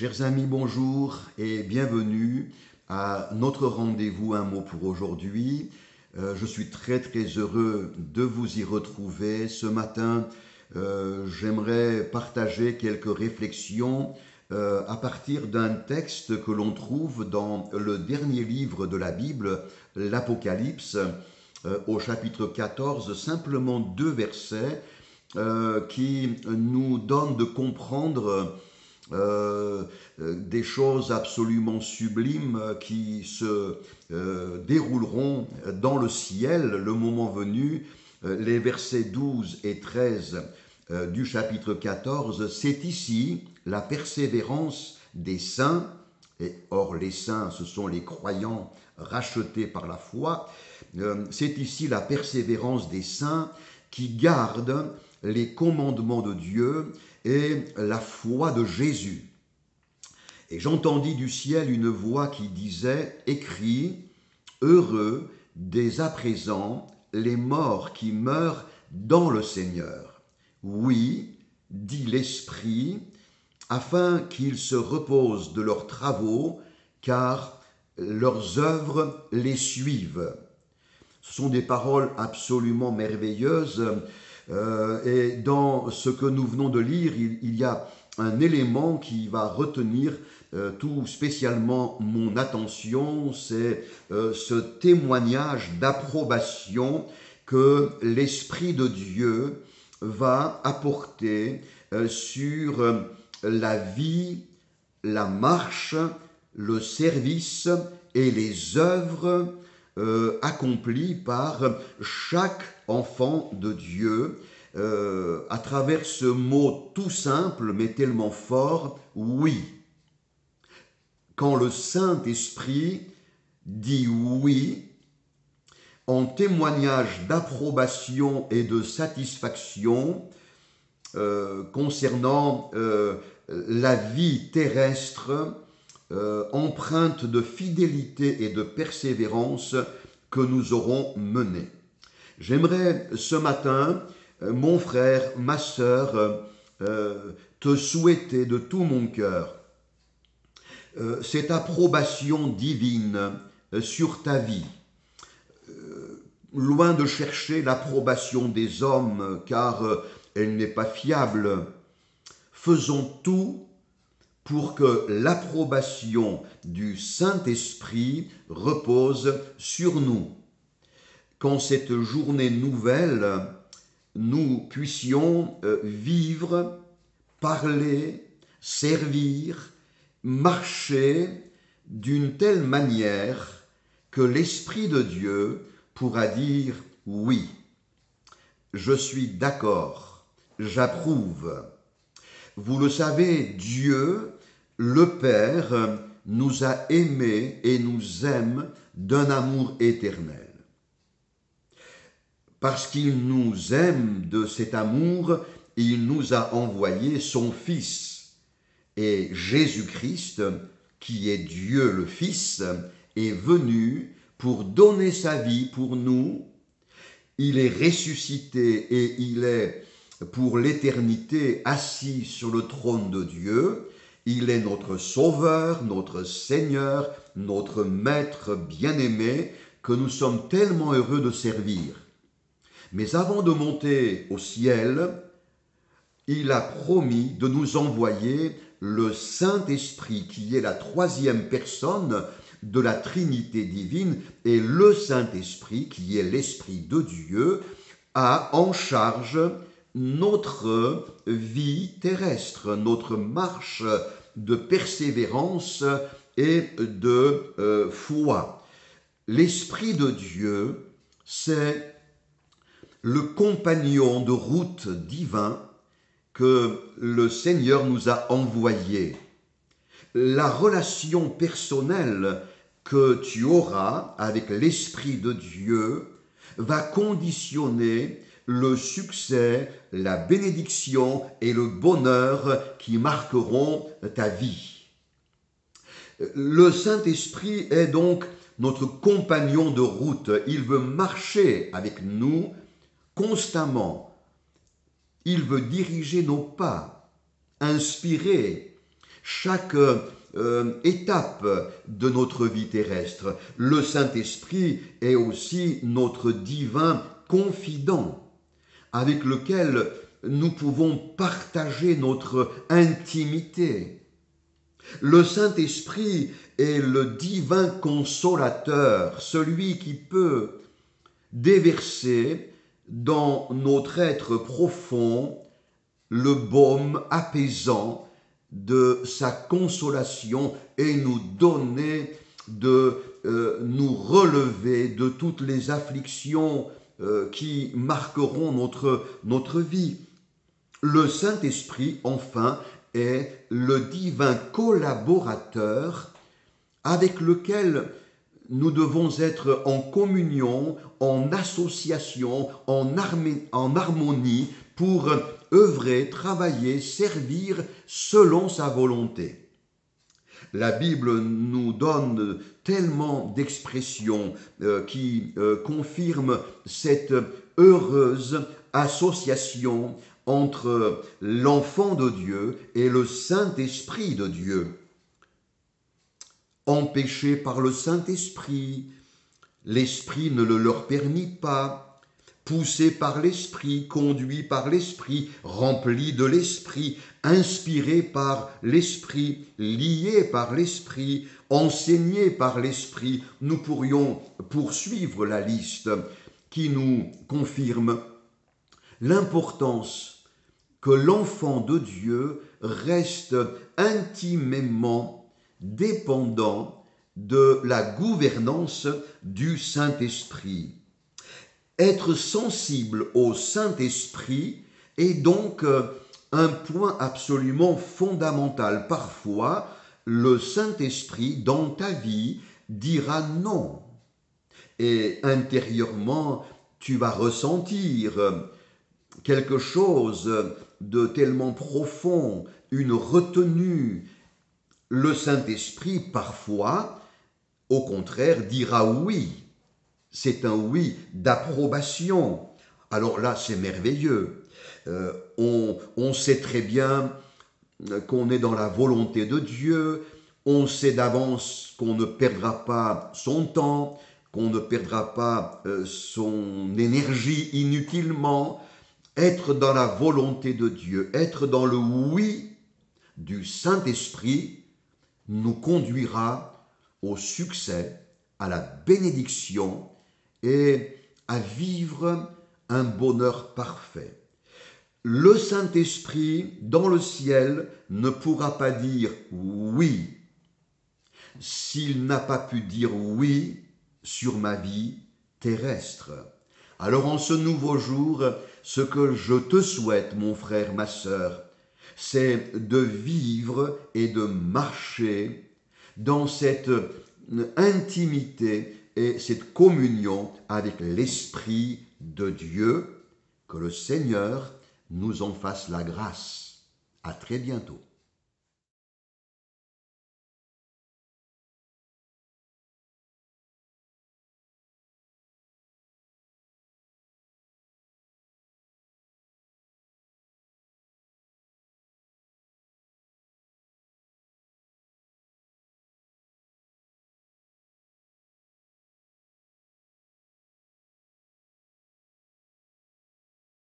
Chers amis, bonjour et bienvenue à notre rendez-vous Un mot pour aujourd'hui. Je suis très heureux de vous y retrouver. Ce matin, j'aimerais partager quelques réflexions à partir d'un texte que l'on trouve dans le dernier livre de la Bible, l'Apocalypse, au chapitre 14, simplement 2 versets qui nous donnent de comprendre des choses absolument sublimes qui se dérouleront dans le ciel le moment venu. Les versets 12 et 13 du chapitre 14, c'est ici la persévérance des saints, et or les saints ce sont les croyants rachetés par la foi, c'est ici la persévérance des saints qui gardent les commandements de Dieu et la foi de Jésus. Et j'entendis du ciel une voix qui disait « Écris, heureux dès à présent les morts qui meurent dans le Seigneur. Oui, dit l'Esprit, afin qu'ils se reposent de leurs travaux, car leurs œuvres les suivent. » Ce sont des paroles absolument merveilleuses. Et dans ce que nous venons de lire, il y a un élément qui va retenir tout spécialement mon attention, c'est ce témoignage d'approbation que l'Esprit de Dieu va apporter sur la vie, la marche, le service et les œuvres accompli par chaque enfant de Dieu à travers ce mot tout simple mais tellement fort, oui. Quand le Saint-Esprit dit oui, en témoignage d'approbation et de satisfaction concernant la vie terrestre, empreinte de fidélité et de persévérance que nous aurons menée. J'aimerais ce matin, mon frère, ma sœur, te souhaiter de tout mon cœur cette approbation divine sur ta vie. Loin de chercher l'approbation des hommes, car elle n'est pas fiable, faisons tout pour que l'approbation du Saint-Esprit repose sur nous. Qu'en cette journée nouvelle, nous puissions vivre, parler, servir, marcher d'une telle manière que l'Esprit de Dieu pourra dire « Oui, je suis d'accord, j'approuve ». Vous le savez, Dieu, le Père, nous a aimés et nous aime d'un amour éternel. Parce qu'il nous aime de cet amour, il nous a envoyé son Fils. Et Jésus-Christ, qui est Dieu le Fils, est venu pour donner sa vie pour nous. Il est ressuscité et il est pour l'éternité assis sur le trône de Dieu. Il est notre Sauveur, notre Seigneur, notre Maître bien-aimé que nous sommes tellement heureux de servir. Mais avant de monter au ciel, il a promis de nous envoyer le Saint-Esprit qui est la 3e personne de la Trinité divine, et le Saint-Esprit qui est l'Esprit de Dieu a en charge notre vie terrestre, notre marche de persévérance et de foi. L'Esprit de Dieu, c'est le compagnon de route divin que le Seigneur nous a envoyé. La relation personnelle que tu auras avec l'Esprit de Dieu va conditionner le succès, la bénédiction et le bonheur qui marqueront ta vie. Le Saint-Esprit est donc notre compagnon de route. Il veut marcher avec nous constamment. Il veut diriger nos pas, inspirer, chaque étape de notre vie terrestre. Le Saint-Esprit est aussi notre divin confident, avec lequel nous pouvons partager notre intimité. Le Saint-Esprit est le divin consolateur, celui qui peut déverser dans notre être profond le baume apaisant de sa consolation et nous donner de nous relever de toutes les afflictions qui marqueront notre vie. Le Saint-Esprit, enfin, est le divin collaborateur avec lequel nous devons être en communion, en association, en harmonie pour œuvrer, travailler, servir selon sa volonté. La Bible nous donne tellement d'expressions qui confirment cette heureuse association entre l'enfant de Dieu et le Saint-Esprit de Dieu. Empêchés par le Saint-Esprit, l'Esprit ne le leur permit pas. Poussés par l'Esprit, conduits par l'Esprit, remplis de l'Esprit, inspirés par l'Esprit, liés par l'Esprit, enseignés par l'Esprit, nous pourrions poursuivre la liste qui nous confirme l'importance que l'enfant de Dieu reste intimement dépendant de la gouvernance du Saint-Esprit. Être sensible au Saint-Esprit est donc un point absolument fondamental. Parfois, le Saint-Esprit dans ta vie dira non. Et intérieurement, tu vas ressentir quelque chose de tellement profond, une retenue. Le Saint-Esprit, parfois, au contraire, dira oui. C'est un oui d'approbation. Alors là, c'est merveilleux. On sait très bien qu'on est dans la volonté de Dieu. On sait d'avance qu'on ne perdra pas son temps, qu'on ne perdra pas son énergie inutilement. Être dans la volonté de Dieu, être dans le oui du Saint-Esprit, nous conduira au succès, à la bénédiction et à vivre un bonheur parfait. Le Saint-Esprit, dans le ciel, ne pourra pas dire oui s'il n'a pas pu dire oui sur ma vie terrestre. Alors en ce nouveau jour, ce que je te souhaite, mon frère, ma sœur, c'est de vivre et de marcher dans cette intimité et cette communion avec l'Esprit de Dieu. Que le Seigneur nous en fasse la grâce. À très bientôt.